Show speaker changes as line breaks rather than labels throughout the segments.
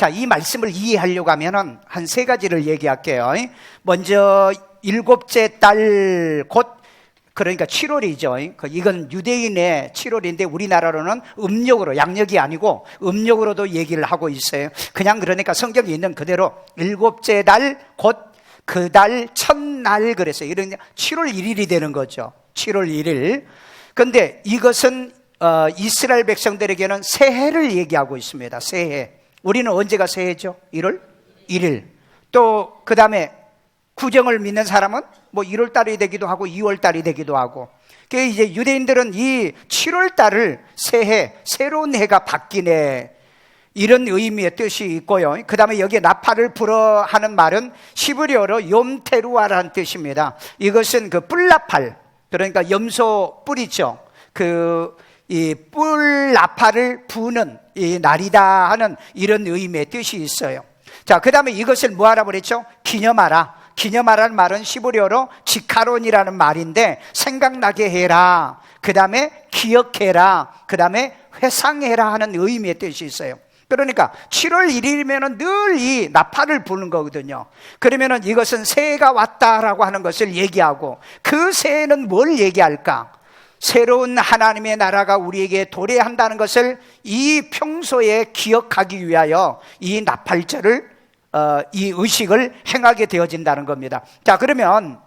자, 이 말씀을 이해하려고 하면은 한 세 가지를 얘기할게요. 먼저 일곱째 달 곧 그러니까 7월이죠. 이건 유대인의 7월인데 우리나라로는 음력으로, 양력이 아니고 음력으로도 얘기를 하고 있어요. 그냥 그러니까 성경에 있는 그대로 일곱째 달 곧 그 달 첫날 그랬어요. 이런 7월 1일이 되는 거죠. 7월 1일. 근데 이것은 이스라엘 백성들에게는 새해를 얘기하고 있습니다. 새해. 우리는 언제가 새해죠? 1월 1일. 또 그 다음에 구정을 믿는 사람은 뭐 1월 달이 되기도 하고 2월 달이 되기도 하고. 그 이제 유대인들은 이 7월 달을 새해, 새로운 해가 바뀌네, 이런 의미의 뜻이 있고요. 그 다음에 여기에 나팔을 불어 하는 말은 히브리어로 욤테루아라는 뜻입니다. 이것은 그 뿔나팔, 그러니까 염소 뿔이죠. 이 뿔 나팔을 부는 이 날이다 하는 이런 의미의 뜻이 있어요. 자, 그 다음에 이것을 뭐 하라 그랬죠? 기념하라. 기념하라는 말은 히브리어로 지카론이라는 말인데 생각나게 해라, 그 다음에 기억해라, 그 다음에 회상해라 하는 의미의 뜻이 있어요. 그러니까 7월 1일이면 늘 이 나팔을 부는 거거든요. 그러면 이것은 새해가 왔다라고 하는 것을 얘기하고, 그 새해는 뭘 얘기할까? 새로운 하나님의 나라가 우리에게 도래한다는 것을 이 평소에 기억하기 위하여 이 나팔절을 이 의식을 행하게 되어진다는 겁니다. 자, 그러면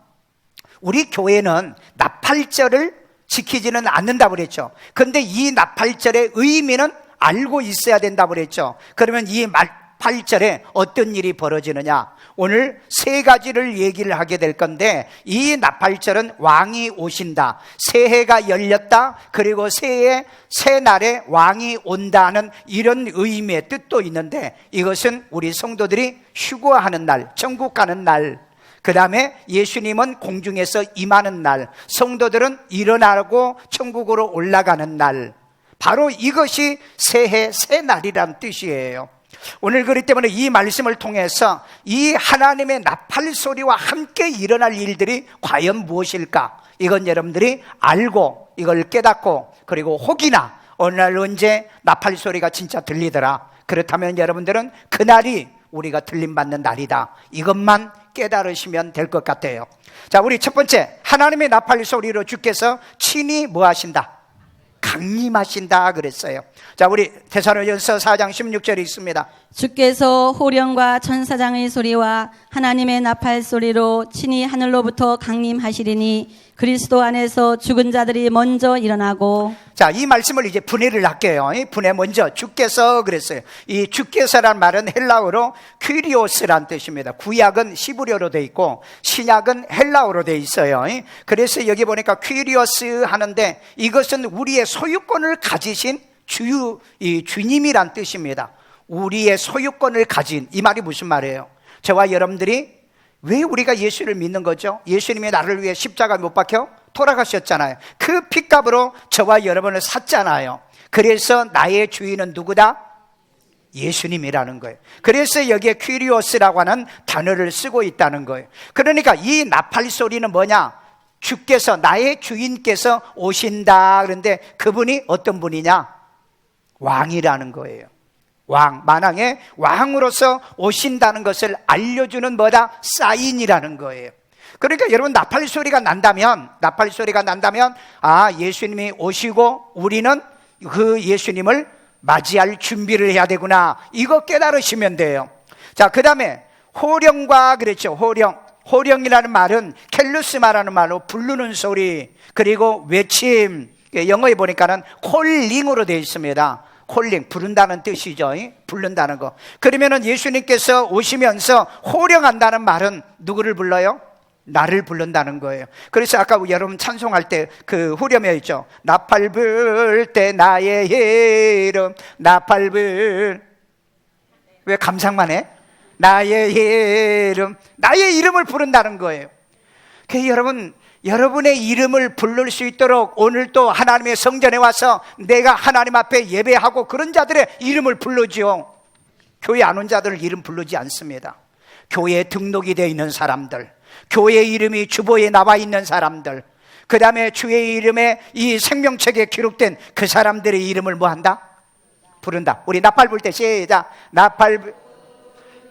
우리 교회는 나팔절을 지키지는 않는다고 그랬죠. 그런데 이 나팔절의 의미는 알고 있어야 된다고 그랬죠. 그러면 이 나팔절에 어떤 일이 벌어지느냐? 오늘 세 가지를 얘기를 하게 될 건데, 이 나팔절은 왕이 오신다, 새해가 열렸다, 그리고 새 날에 왕이 온다는 이런 의미의 뜻도 있는데, 이것은 우리 성도들이 휴거하는 날, 천국 가는 날, 그 다음에 예수님은 공중에서 임하는 날, 성도들은 일어나고 천국으로 올라가는 날, 바로 이것이 새해, 새날이란 뜻이에요. 오늘 그렇기 때문에 이 말씀을 통해서 이 하나님의 나팔 소리와 함께 일어날 일들이 과연 무엇일까? 이건 여러분들이 알고 이걸 깨닫고, 그리고 혹이나 어느 날 언제 나팔 소리가 진짜 들리더라, 그렇다면 여러분들은 그날이 우리가 들림받는 날이다, 이것만 깨달으시면 될 것 같아요. 자, 우리 첫 번째, 하나님의 나팔 소리로 주께서 친히 뭐 하신다? 강림하신다 그랬어요. 자, 우리 데살로니가서 4장 16절에 있습니다.
주께서 호령과 천사장의 소리와 하나님의 나팔 소리로 친히 하늘로부터 강림하시리니 그리스도 안에서 죽은 자들이 먼저 일어나고. 자,
이 말씀을 이제 분해를 할게요. 분해 먼저 주께서 그랬어요. 이 주께서란 말은 헬라어로 퀴리오스란 뜻입니다. 구약은 히브리어로 돼 있고 신약은 헬라어로 돼 있어요. 그래서 여기 보니까 퀴리오스 하는데, 이것은 우리의 소유권을 가지신 주님이란 뜻입니다. 우리의 소유권을 가진, 이 말이 무슨 말이에요? 저와 여러분들이 왜 우리가 예수를 믿는 거죠? 예수님이 나를 위해 십자가 못 박혀 돌아가셨잖아요. 그 핏값으로 저와 여러분을 샀잖아요. 그래서 나의 주인은 누구다? 예수님이라는 거예요. 그래서 여기에 퀴리오스라고 하는 단어를 쓰고 있다는 거예요. 그러니까 이 나팔 소리는 뭐냐? 주께서, 나의 주인께서 오신다. 그런데 그분이 어떤 분이냐? 왕이라는 거예요. 왕, 만왕의 왕으로서 오신다는 것을 알려주는 뭐다? 사인이라는 거예요. 그러니까 여러분, 나팔 소리가 난다면 아, 예수님이 오시고 우리는 그 예수님을 맞이할 준비를 해야 되구나, 이거 깨달으시면 돼요. 자, 그 다음에 호령과 그랬죠. 호령이라는 말은 켈루스마라는 말로 부르는 소리, 그리고 외침, 영어에 보니까는 콜링으로 되어 있습니다. 콜링, 부른다는 뜻이죠. 부른다는 거. 그러면은 예수님께서 오시면서 호령한다는 말은 누구를 불러요? 나를 부른다는 거예요. 그래서 아까 여러분 찬송할 때 그 후렴에 있죠. 나팔 불 때 나의 이름, 나팔 불, 왜 감상만 해? 나의 이름을 부른다는 거예요. 그래서 여러분의 이름을 부를 수 있도록 오늘 또 하나님의 성전에 와서 내가 하나님 앞에 예배하고 그런 자들의 이름을 부르지요. 교회 안 온 자들을 이름 부르지 않습니다. 교회에 등록이 되어 있는 사람들, 교회 이름이 주보에 나와 있는 사람들, 그 다음에 주의 이름에 이 생명책에 기록된 그 사람들의 이름을 뭐 한다? 부른다. 우리 나팔 불 때 시작. 나팔 불.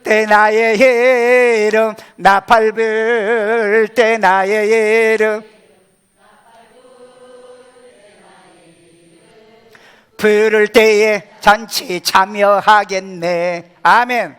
때 나의 이름, 나팔 불 때 나의 이름, 부를 때에 잔치 참여하겠네. 아멘.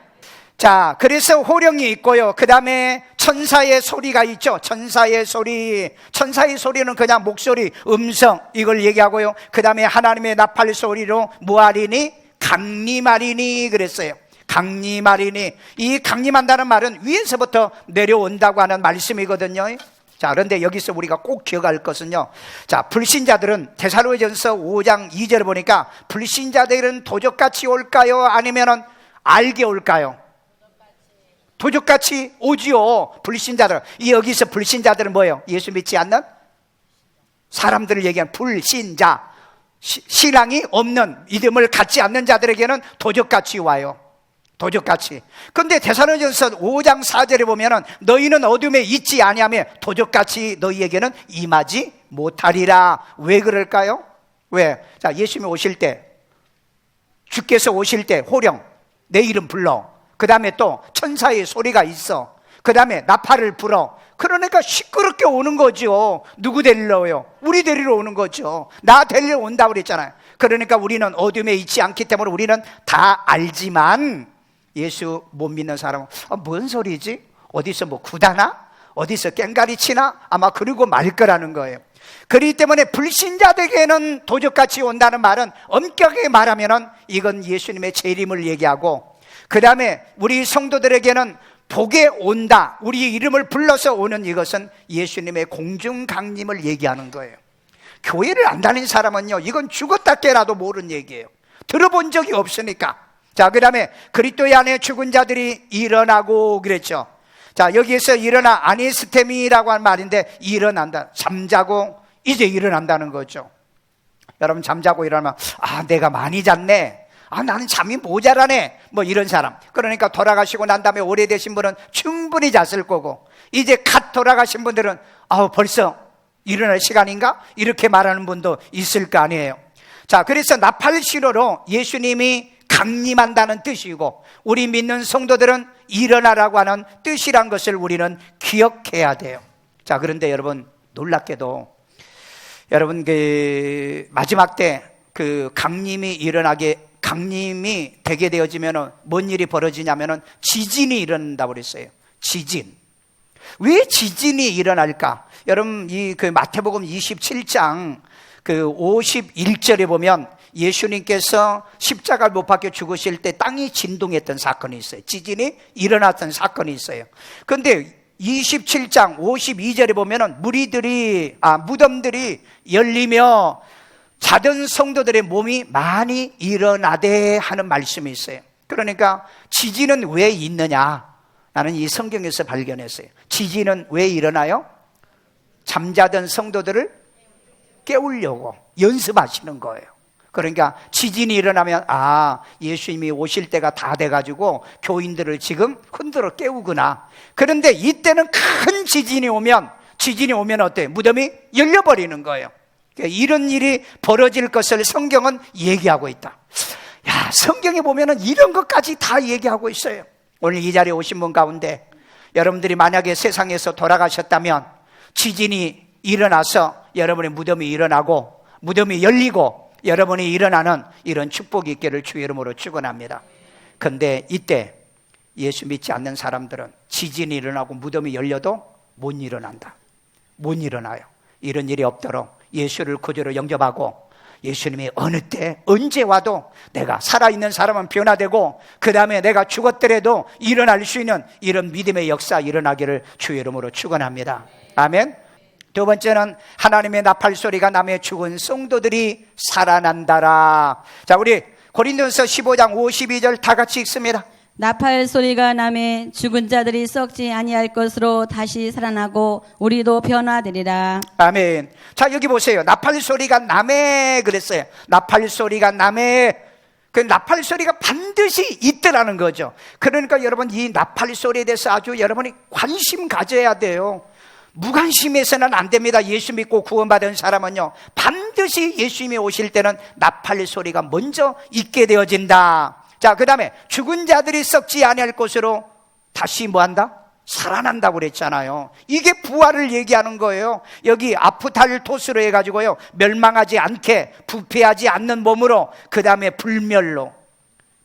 자, 그래서 호령이 있고요. 그 다음에 천사의 소리가 있죠. 천사의 소리. 천사의 소리는 그냥 목소리, 음성, 이걸 얘기하고요. 그 다음에 하나님의 나팔 소리로 뭐하리니? 강림하리니 그랬어요. 강림하리니. 이 강림한다는 말은 위에서부터 내려온다고 하는 말씀이거든요. 자, 그런데 여기서 우리가 꼭 기억할 것은요. 자, 불신자들은 데살로니가전서 5장 2절을 보니까 불신자들은 도적같이 올까요? 아니면은 알게 올까요? 도적같이 오지요. 불신자들. 여기서 불신자들은 뭐예요? 예수 믿지 않는 사람들을 얘기하는 불신자. 신앙이 없는, 믿음을 갖지 않는 자들에게는 도적같이 와요. 도적같이. 근데 데살로니가전서 5장 4절에 보면은 너희는 어둠에 있지 아니하며 도적같이 너희에게는 임하지 못하리라. 왜 그럴까요? 왜? 자, 예수님이 오실 때, 주께서 오실 때 호령, 내 이름 불러. 그 다음에 또 천사의 소리가 있어. 그 다음에 나팔을 불어. 그러니까 시끄럽게 오는 거죠. 누구 데리러요? 우리 데리러 오는 거죠. 나 데리러 온다고 그랬잖아요. 그러니까 우리는 어둠에 있지 않기 때문에 우리는 다 알지만 예수 못 믿는 사람은 뭔 소리지? 어디서 뭐 구다나? 어디서 깽가리 치나? 아마 그러고 말 거라는 거예요. 그렇기 때문에 불신자들에게는 도적같이 온다는 말은 엄격하게 말하면은 이건 예수님의 재림을 얘기하고, 그 다음에 우리 성도들에게는 복에 온다, 우리 이름을 불러서 오는 이것은 예수님의 공중 강림을 얘기하는 거예요. 교회를 안 다닌 사람은요, 이건 죽었다 깨라도 모르는 얘기예요. 들어본 적이 없으니까. 자, 그 다음에 그리스도의 안에 죽은 자들이 일어나고 그랬죠. 자, 여기에서 일어나 아니스템이라고 하는 말인데 일어난다, 잠자고 이제 일어난다는 거죠. 여러분, 잠자고 일어나면 내가 많이 잤네, 나는 잠이 모자라네, 뭐 이런 사람. 그러니까 돌아가시고 난 다음에 오래되신 분은 충분히 잤을 거고, 이제 갓 돌아가신 분들은 벌써 일어날 시간인가? 이렇게 말하는 분도 있을 거 아니에요. 자, 그래서 나팔신호로 예수님이 강림한다는 뜻이고, 우리 믿는 성도들은 일어나라고 하는 뜻이란 것을 우리는 기억해야 돼요. 자, 그런데 여러분, 놀랍게도 여러분 그 마지막 때 그 강림이 되게 되어지면은 뭔 일이 벌어지냐면은 지진이 일어난다고 그랬어요. 지진. 왜 지진이 일어날까? 여러분, 그 마태복음 27장 그 51절에 보면 예수님께서 십자가를 못 박혀 죽으실 때 땅이 진동했던 사건이 있어요. 지진이 일어났던 사건이 있어요. 그런데 27장 52절에 보면은 무덤들이 열리며 자던 성도들의 몸이 많이 일어나대 하는 말씀이 있어요. 그러니까 지진은 왜 있느냐? 나는 이 성경에서 발견했어요. 지진은 왜 일어나요? 잠자던 성도들을 깨우려고 연습하시는 거예요. 그러니까 지진이 일어나면 예수님이 오실 때가 다 돼가지고 교인들을 지금 흔들어 깨우구나. 그런데 이때는 큰 지진이 오면 어때요? 무덤이 열려버리는 거예요. 그러니까 이런 일이 벌어질 것을 성경은 얘기하고 있다. 성경에 보면은 이런 것까지 다 얘기하고 있어요. 오늘 이 자리에 오신 분 가운데 여러분들이 만약에 세상에서 돌아가셨다면 지진이 일어나서 여러분의 무덤이 일어나고 무덤이 열리고 여러분이 일어나는 이런 축복이 있기를 주의 이름으로 축원합니다. 그런데 이때 예수 믿지 않는 사람들은 지진이 일어나고 무덤이 열려도 못 일어난다. 못 일어나요. 이런 일이 없도록 예수를 구주로 영접하고 예수님이 어느 때 언제 와도 내가 살아있는 사람은 변화되고 그 다음에 내가 죽었더라도 일어날 수 있는 이런 믿음의 역사 일어나기를 주의 이름으로 축원합니다. 아멘. 두 번째는 하나님의 나팔 소리가 남의 죽은 성도들이 살아난다라. 자, 우리 고린도전서 15장 52절 다 같이 읽습니다.
나팔 소리가 나매 죽은 자들이 썩지 아니할 것으로 다시 살아나고 우리도 변화되리라.
아멘. 자, 여기 보세요. 나팔 소리가 나매 그랬어요. 나팔 소리가 나매. 그 나팔 소리가 반드시 있더라는 거죠. 그러니까 여러분, 이 나팔 소리에 대해서 아주 여러분이 관심 가져야 돼요. 무관심해서는 안 됩니다. 예수 믿고 구원받은 사람은요, 반드시 예수님이 오실 때는 나팔 소리가 먼저 있게 되어진다. 자, 그 다음에 죽은 자들이 썩지 아니할 것으로 다시 뭐한다? 살아난다고 그랬잖아요. 이게 부활을 얘기하는 거예요. 여기 아프탈토스로 해가지고요, 멸망하지 않게, 부패하지 않는 몸으로, 그 다음에 불멸로.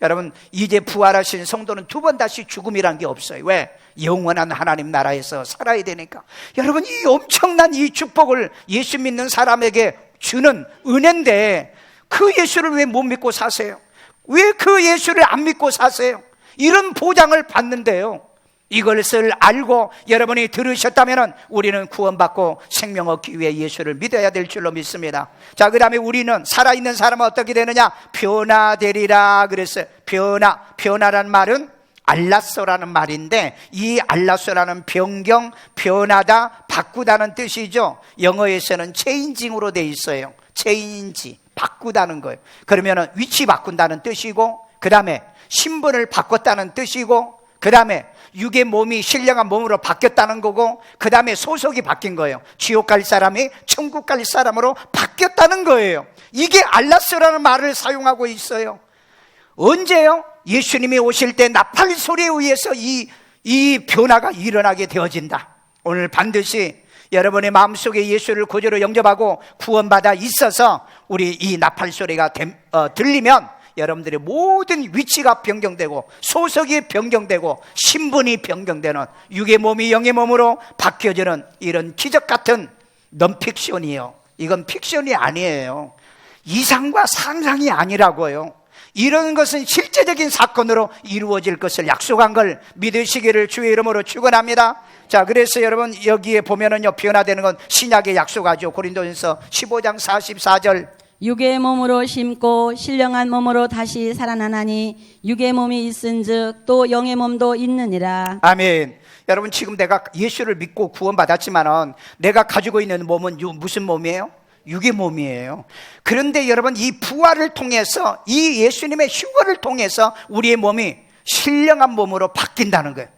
여러분, 이제 부활하신 성도는 두 번 다시 죽음이란 게 없어요. 왜? 영원한 하나님 나라에서 살아야 되니까. 여러분, 이 엄청난 이 축복을 예수 믿는 사람에게 주는 은혜인데, 그 예수를 왜 못 믿고 사세요? 왜 그 예수를 안 믿고 사세요? 이런 보장을 받는데요, 이것을 알고 여러분이 들으셨다면 우리는 구원받고 생명 얻기 위해 예수를 믿어야 될 줄로 믿습니다. 자, 그 다음에 우리는 살아있는 사람은 어떻게 되느냐? 변화되리라 그랬어요. 변화라는 말은 알라소라는 말인데, 이 알라소라는 변경, 변하다, 바꾸다는 뜻이죠. 영어에서는 체인징으로 돼 있어요. 체인지, 바꾸다는 거예요. 그러면 위치 바꾼다는 뜻이고, 그 다음에 신분을 바꿨다는 뜻이고, 그 다음에 육의 몸이 신령한 몸으로 바뀌었다는 거고, 그 다음에 소속이 바뀐 거예요. 지옥 갈 사람이 천국 갈 사람으로 바뀌었다는 거예요. 이게 알라스라는 말을 사용하고 있어요. 언제요? 예수님이 오실 때 나팔 소리에 의해서 이 변화가 일어나게 되어진다. 오늘 반드시 여러분의 마음속에 예수를 구주로 영접하고 구원받아 있어서 우리 이 나팔 소리가 들리면 여러분들의 모든 위치가 변경되고, 소속이 변경되고, 신분이 변경되는, 육의 몸이 영의 몸으로 바뀌어지는 이런 기적 같은 넌픽션이에요. 이건 픽션이 아니에요. 이상과 상상이 아니라고요. 이런 것은 실제적인 사건으로 이루어질 것을 약속한 걸 믿으시기를 주의 이름으로 축원합니다. 자, 그래서 여러분 여기에 보면은요, 변화되는 건 신약에 약속하죠. 고린도전서 15장 44절.
육의 몸으로 심고 신령한 몸으로 다시 살아나나니 육의 몸이 있은즉 또 영의 몸도 있느니라.
아멘. 여러분, 지금 내가 예수를 믿고 구원받았지만은 내가 가지고 있는 몸은 무슨 몸이에요? 육의 몸이에요. 그런데 여러분, 이 부활을 통해서, 이 예수님의 휴거를 통해서 우리의 몸이 신령한 몸으로 바뀐다는 거예요.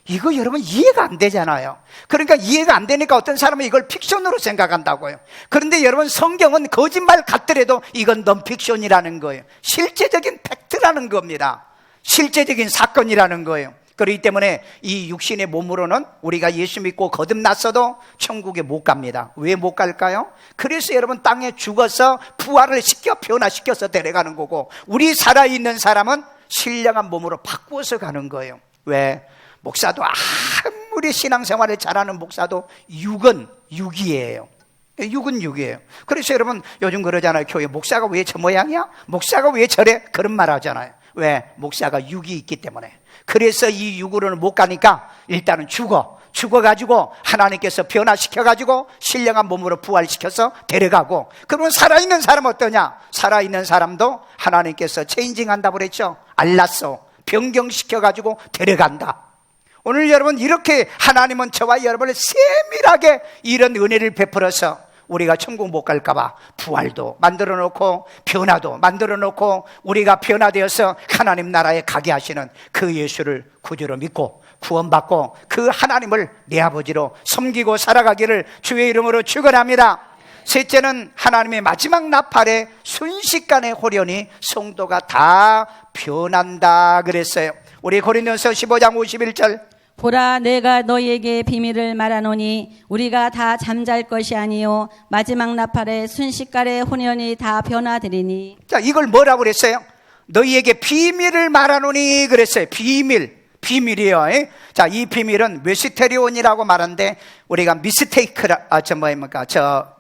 이거 여러분 이해가 안 되잖아요. 그러니까 이해가 안 되니까 어떤 사람은 이걸 픽션으로 생각한다고요. 그런데 여러분, 성경은 거짓말 같더라도 이건 넌픽션이라는 거예요. 실제적인 팩트라는 겁니다. 실제적인 사건이라는 거예요. 그렇기 때문에 이 육신의 몸으로는 우리가 예수 믿고 거듭났어도 천국에 못 갑니다. 왜 못 갈까요? 그래서 여러분, 땅에 죽어서 부활을 시켜 변화시켜서 데려가는 거고, 우리 살아있는 사람은 신령한 몸으로 바꾸어서 가는 거예요. 왜? 목사도 아무리 신앙생활을 잘하는 목사도 육은 육이에요. 육은 육이에요. 그래서 여러분 요즘 그러잖아요. 교회 목사가 왜 저 모양이야? 목사가 왜 저래? 그런 말 하잖아요. 왜? 목사가 육이 있기 때문에. 그래서 이 육으로는 못 가니까 일단은 죽어가지고 하나님께서 변화시켜가지고 신령한 몸으로 부활시켜서 데려가고, 그러면 살아있는 사람은 어떠냐? 살아있는 사람도 하나님께서 체인징한다고 그랬죠. 알라소, 변경시켜가지고 데려간다. 오늘 여러분, 이렇게 하나님은 저와 여러분을 세밀하게 이런 은혜를 베풀어서 우리가 천국 못 갈까봐 부활도 만들어 놓고 변화도 만들어 놓고, 우리가 변화되어서 하나님 나라에 가게 하시는 그 예수를 구주로 믿고 구원받고 그 하나님을 내 아버지로 섬기고 살아가기를 주의 이름으로 축원합니다. 셋째는 하나님의 마지막 나팔에 순식간에 호련히 성도가 다 변한다 그랬어요. 우리 고린도전서 15장 51절.
보라, 내가 너희에게 비밀을 말하노니 우리가 다 잠잘 것이 아니요 마지막 나팔에 순식간에 혼연히 다 변화되리니.
자, 이걸 뭐라고 그랬어요? 너희에게 비밀을 말하노니 그랬어요. 비밀이에요. 자, 이 비밀은 메시테리온이라고 말하는데 우리가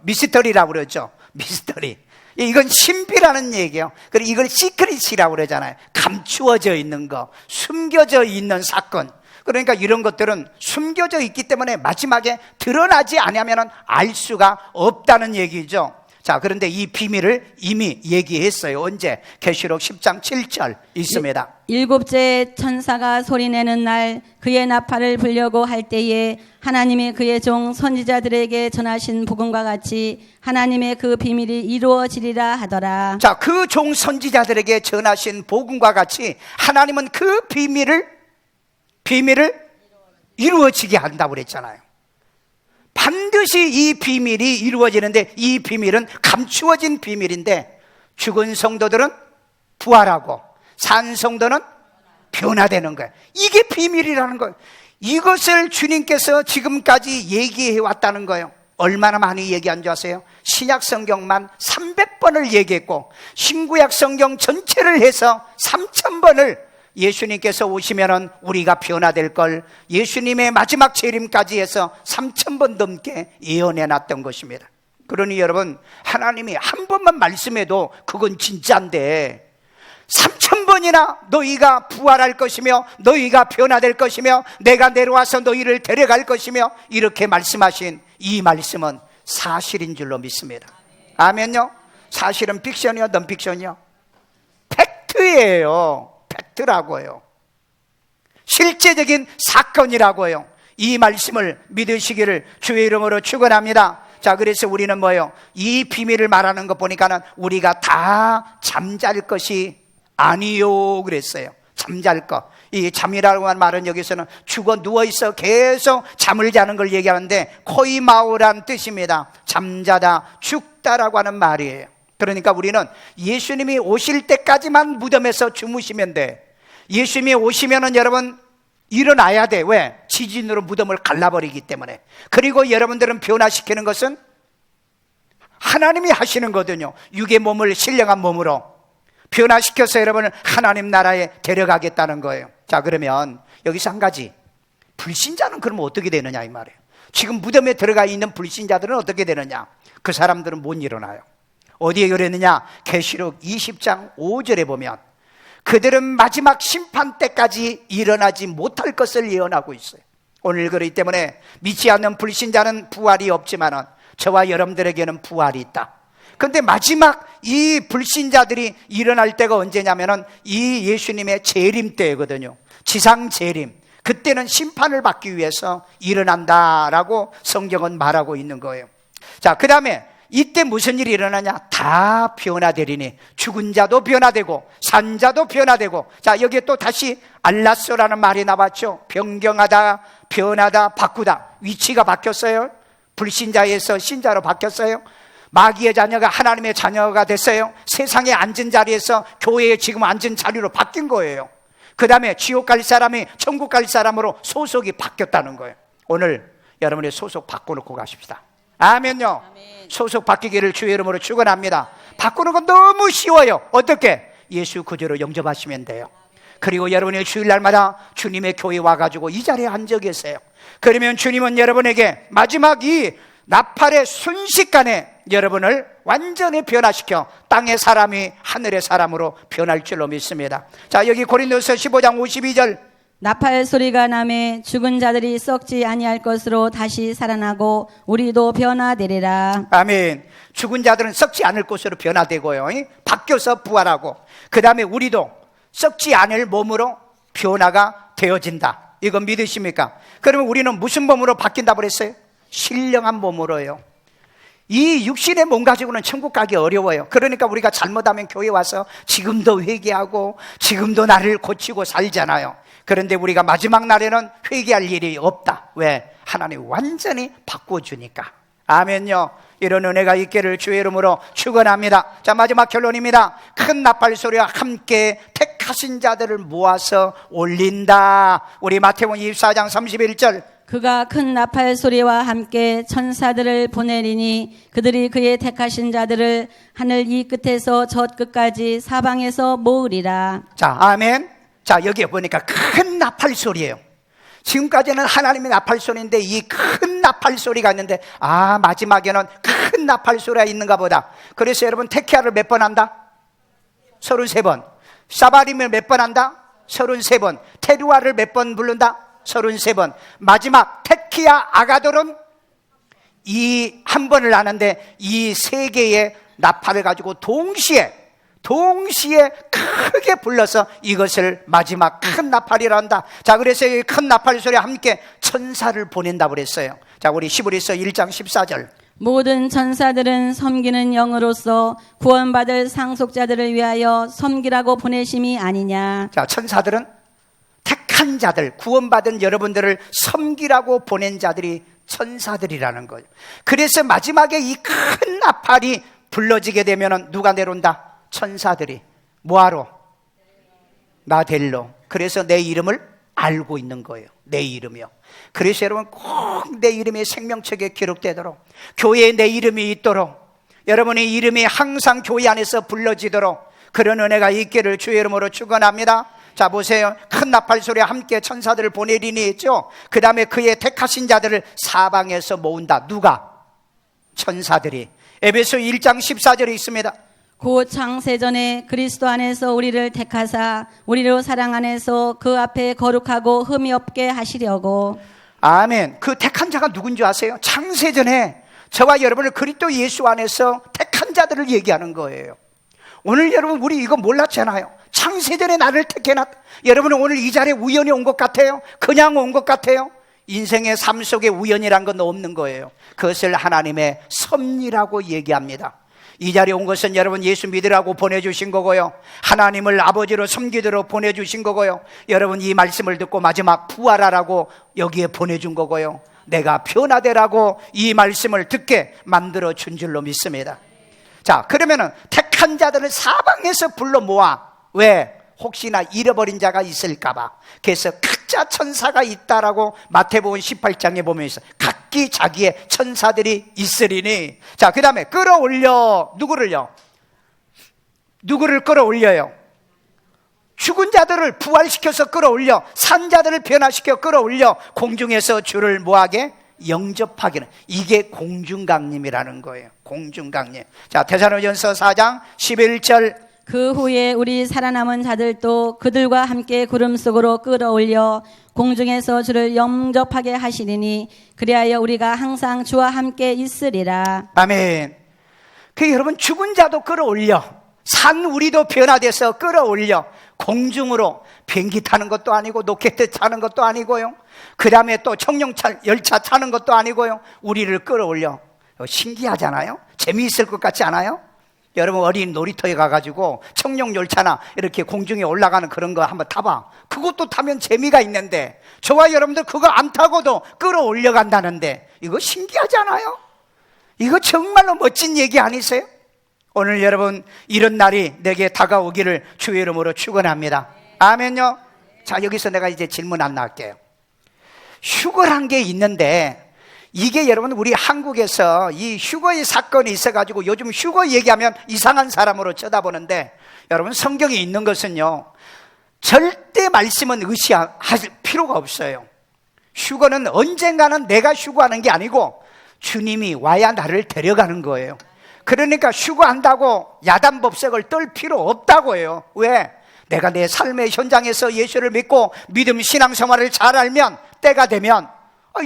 미스터리라고 그러죠. 미스터리. 이건 신비라는 얘기예요. 그리고 이걸 시크릿이라고 그러잖아요. 감추어져 있는 거, 숨겨져 있는 사건. 그러니까 이런 것들은 숨겨져 있기 때문에 마지막에 드러나지 않으면 알 수가 없다는 얘기죠. 자, 그런데 이 비밀을 이미 얘기했어요. 언제? 계시록 10장 7절 있습니다.
일곱째 천사가 소리내는 날 그의 나팔을 불려고 할 때에 하나님이 그의 종 선지자들에게 전하신 복음과 같이 하나님의 그 비밀이 이루어지리라 하더라.
자, 그 종 선지자들에게 전하신 복음과 같이 하나님은 그 비밀을 이루어지게 한다고 그랬잖아요. 반드시 이 비밀이 이루어지는데, 이 비밀은 감추어진 비밀인데, 죽은 성도들은 부활하고 산 성도는 변화되는 거예요. 이게 비밀이라는 거예요. 이것을 주님께서 지금까지 얘기해 왔다는 거예요. 얼마나 많이 얘기한 줄 아세요? 신약 성경만 300번을 얘기했고 신구약 성경 전체를 해서 3000번을 예수님께서 오시면은 우리가 변화될 걸 예수님의 마지막 재림까지 해서 3000번 넘게 예언해 놨던 것입니다. 그러니 여러분, 하나님이 한 번만 말씀해도 그건 진짜인데 3000번이나 너희가 부활할 것이며 너희가 변화될 것이며 내가 내려와서 너희를 데려갈 것이며 이렇게 말씀하신 이 말씀은 사실인 줄로 믿습니다. 아멘요? 사실은 픽션이요, 넌픽션이요? 팩트예요. 팩트라고요. 실제적인 사건이라고요. 이 말씀을 믿으시기를 주의 이름으로 축원합니다. 자, 그래서 우리는 뭐예요? 이 비밀을 말하는 것 보니까는 우리가 다 잠잘 것이 아니요 그랬어요. 잠잘 것. 이 잠이라고 하는 말은 여기서는 죽어 누워있어 계속 잠을 자는 걸 얘기하는데 코이마오란 뜻입니다. 잠자다, 죽다라고 하는 말이에요. 그러니까 우리는 예수님이 오실 때까지만 무덤에서 주무시면 돼. 예수님이 오시면은 여러분 일어나야 돼. 왜? 지진으로 무덤을 갈라버리기 때문에. 그리고 여러분들은 변화시키는 것은 하나님이 하시는 거거든요. 육의 몸을 신령한 몸으로 변화시켜서 여러분을 하나님 나라에 데려가겠다는 거예요. 자, 그러면 여기서 한 가지, 불신자는 그러면 어떻게 되느냐 이 말이에요. 지금 무덤에 들어가 있는 불신자들은 어떻게 되느냐? 그 사람들은 못 일어나요. 어디에 그랬느냐? 계시록 20장 5절에 보면 그들은 마지막 심판 때까지 일어나지 못할 것을 예언하고 있어요. 오늘 그렇기 때문에 믿지 않는 불신자는 부활이 없지만은 저와 여러분들에게는 부활이 있다. 그런데 마지막 이 불신자들이 일어날 때가 언제냐면은 이 예수님의 재림 때거든요. 지상 재림. 그때는 심판을 받기 위해서 일어난다라고 성경은 말하고 있는 거예요. 자, 그 다음에 이때 무슨 일이 일어나냐? 다 변화되리니 죽은 자도 변화되고 산 자도 변화되고. 자, 여기에 또 다시 알라소라는 말이 나왔죠. 변경하다, 변하다, 바꾸다. 위치가 바뀌었어요. 불신자에서 신자로 바뀌었어요. 마귀의 자녀가 하나님의 자녀가 됐어요. 세상에 앉은 자리에서 교회에 지금 앉은 자리로 바뀐 거예요. 그 다음에 지옥 갈 사람이 천국 갈 사람으로 소속이 바뀌었다는 거예요. 오늘 여러분의 소속 바꿔놓고 가십시다. 아멘요. 아멘. 소속 바뀌기를 주의 이름으로 축원합니다. 바꾸는 건 너무 쉬워요. 어떻게? 예수 구주로 영접하시면 돼요. 그리고 여러분의 주일날마다 주님의 교회에 와가지고 이 자리에 앉아 계세요. 그러면 주님은 여러분에게 마지막 이 나팔의 순식간에 여러분을 완전히 변화시켜 땅의 사람이 하늘의 사람으로 변할 줄로 믿습니다. 자, 여기 고린도서 15장 52절,
나팔 소리가 나매 죽은 자들이 썩지 아니할 것으로 다시 살아나고 우리도 변화되리라.
아멘. 죽은 자들은 썩지 않을 것으로 변화되고요, 바뀌어서 부활하고, 그 다음에 우리도 썩지 않을 몸으로 변화가 되어진다. 이건 믿으십니까? 그러면 우리는 무슨 몸으로 바뀐다고 그랬어요? 신령한 몸으로요. 이 육신의 몸 가지고는 천국 가기 어려워요. 그러니까 우리가 잘못하면 교회 와서 지금도 회개하고 지금도 나를 고치고 살잖아요. 그런데 우리가 마지막 날에는 회개할 일이 없다. 왜? 하나님 완전히 바꿔주니까. 아멘요. 이런 은혜가 있기를 주의 이름으로 축원합니다. 자, 마지막 결론입니다. 큰 나팔 소리와 함께 택하신 자들을 모아서 올린다. 우리 마태복음 24장 31절,
그가 큰 나팔 소리와 함께 천사들을 보내리니 그들이 그의 택하신 자들을 하늘 이 끝에서 저 끝까지 사방에서 모으리라.
자, 아멘. 자, 여기에 보니까 큰 나팔 소리예요. 지금까지는 하나님의 나팔 소리인데 이 큰 나팔 소리가 있는데, 아, 마지막에는 큰 나팔 소리가 있는가 보다. 그래서 여러분, 테키아를 몇 번 한다? 33번. 사바림을 몇 번 한다? 33번. 테루아를 몇 번 부른다? 33번. 마지막 테키아 아가돌은 이 한 번을 하는데 이 세 개의 나팔을 가지고 동시에 크게 불러서 이것을 마지막 큰 나팔이라 한다. 자, 그래서 이 큰 나팔 소리와 함께 천사를 보낸다고 그랬어요. 자, 우리 히브리서 1장 14절,
모든 천사들은 섬기는 영으로서 구원받을 상속자들을 위하여 섬기라고 보내심이 아니냐.
자, 천사들은 택한 자들, 구원받은 여러분들을 섬기라고 보낸 자들이 천사들이라는 거예요. 그래서 마지막에 이 큰 나팔이 불러지게 되면 누가 내려온다? 천사들이. 뭐하러? 나델로. 그래서 내 이름을 알고 있는 거예요. 내 이름이요. 그래서 여러분 꼭 내 이름이 생명책에 기록되도록, 교회에 내 이름이 있도록, 여러분의 이름이 항상 교회 안에서 불러지도록 그런 은혜가 있기를 주의 이름으로 축원합니다. 자, 보세요. 큰 나팔 소리와 함께 천사들을 보내리니 했죠. 그 다음에 그의 택하신 자들을 사방에서 모은다. 누가? 천사들이. 에베소 1장 14절에 있습니다.
곧 창세전에 그리스도 안에서 우리를 택하사 우리로 사랑 안에서 그 앞에 거룩하고 흠이 없게 하시려고.
아멘. 그 택한 자가 누군지 아세요? 창세전에 저와 여러분을 그리스도 예수 안에서 택한 자들을 얘기하는 거예요. 오늘 여러분 우리 이거 몰랐잖아요. 창세전에 나를 택해놨다. 여러분은 오늘 이 자리에 우연히 온 것 같아요? 그냥 온 것 같아요? 인생의 삶 속에 우연이란 건 없는 거예요. 그것을 하나님의 섭리라고 얘기합니다. 이 자리에 온 것은 여러분 예수 믿으라고 보내주신 거고요, 하나님을 아버지로 섬기도록 보내주신 거고요, 여러분 이 말씀을 듣고 마지막 부활하라고 여기에 보내준 거고요, 내가 변화되라고 이 말씀을 듣게 만들어준 줄로 믿습니다. 자, 그러면은 택한 자들을 사방에서 불러 모아. 왜? 혹시나 잃어버린 자가 있을까봐. 그래서 각자 천사가 있다라고 마태복음 18장에 보면 있어요. 각기 자기의 천사들이 있으리니. 자, 그 다음에 끌어올려. 누구를요? 누구를 끌어올려요? 죽은 자들을 부활시켜서 끌어올려. 산 자들을 변화시켜 끌어올려. 공중에서 주를 뭐하게? 영접하기는. 이게 공중강림이라는 거예요. 공중강림. 자, 데살로니가전서 4장 11절.
그 후에 우리 살아남은 자들도 그들과 함께 구름 속으로 끌어올려 공중에서 주를 영접하게 하시리니 그리하여 우리가 항상 주와 함께 있으리라.
아멘. 그 여러분 죽은 자도 끌어올려. 산 우리도 변화돼서 끌어올려. 공중으로 비행기 타는 것도 아니고 로켓 타는 것도 아니고요, 그 다음에 또 청룡차 열차 타는 것도 아니고요, 우리를 끌어올려. 신기하잖아요? 재미있을 것 같지 않아요? 여러분 어린 놀이터에 가가지고 청룡열차나 이렇게 공중에 올라가는 그런 거 한번 타봐. 그것도 타면 재미가 있는데 저와 여러분들 그거 안 타고도 끌어올려 간다는데 이거 신기하지 않아요? 이거 정말로 멋진 얘기 아니세요? 오늘 여러분 이런 날이 내게 다가오기를 주의 이름으로 축원합니다. 아멘요. 자, 여기서 내가 이제 질문 하나 할게요. 휴거란 게 있는데 이게 여러분 우리 한국에서 이 휴거의 사건이 있어가지고 요즘 휴거 얘기하면 이상한 사람으로 쳐다보는데, 여러분 성경에 있는 것은요 절대 말씀은 의시할 필요가 없어요. 휴거는 언젠가는 내가 휴거하는 게 아니고 주님이 와야 나를 데려가는 거예요. 그러니까 휴거한다고 야단법석을 떨 필요 없다고요. 왜? 내가 내 삶의 현장에서 예수를 믿고 믿음 신앙생활을 잘 알면 때가 되면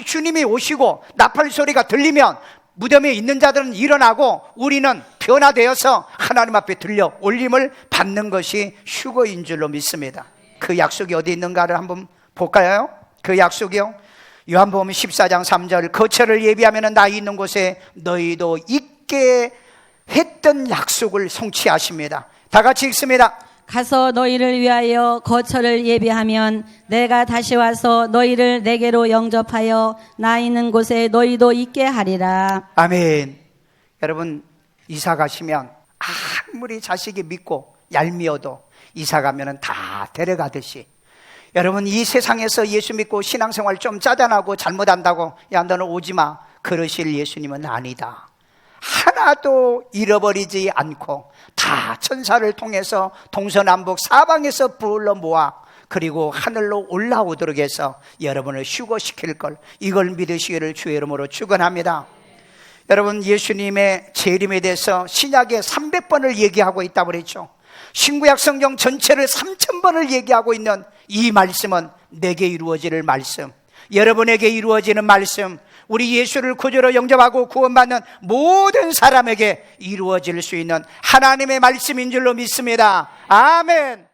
주님이 오시고 나팔 소리가 들리면 무덤에 있는 자들은 일어나고 우리는 변화되어서 하나님 앞에 들려 올림을 받는 것이 휴거인 줄로 믿습니다. 그 약속이 어디 있는가를 한번 볼까요? 그 약속이요, 요한복음 14장 3절. 거처를 예비하면 나 있는 곳에 너희도 있게 했던 약속을 성취하십니다. 다 같이 읽습니다.
가서 너희를 위하여 거처를 예비하면 내가 다시 와서 너희를 내게로 영접하여 나 있는 곳에 너희도 있게 하리라.
아멘. 여러분 이사 가시면 아무리 자식이 믿고 얄미워도 이사 가면은 다 데려가듯이, 여러분 이 세상에서 예수 믿고 신앙생활 좀 짜잔하고 잘못한다고 야 너는 오지마 그러실 예수님은 아니다. 하나도 잃어버리지 않고 다 천사를 통해서 동서남북 사방에서 불러 모아 그리고 하늘로 올라오도록 해서 여러분을 휴거시킬 걸, 이걸 믿으시기를 주의 이름으로 축원합니다. 여러분 예수님의 재림에 대해서 신약에 300번을 얘기하고 있다고 그랬죠. 신구약 성경 전체를 3000번을 얘기하고 있는 이 말씀은 내게 이루어질 말씀, 여러분에게 이루어지는 말씀, 우리 예수를 구주로 영접하고 구원받는 모든 사람에게 이루어질 수 있는 하나님의 말씀인 줄로 믿습니다. 아멘.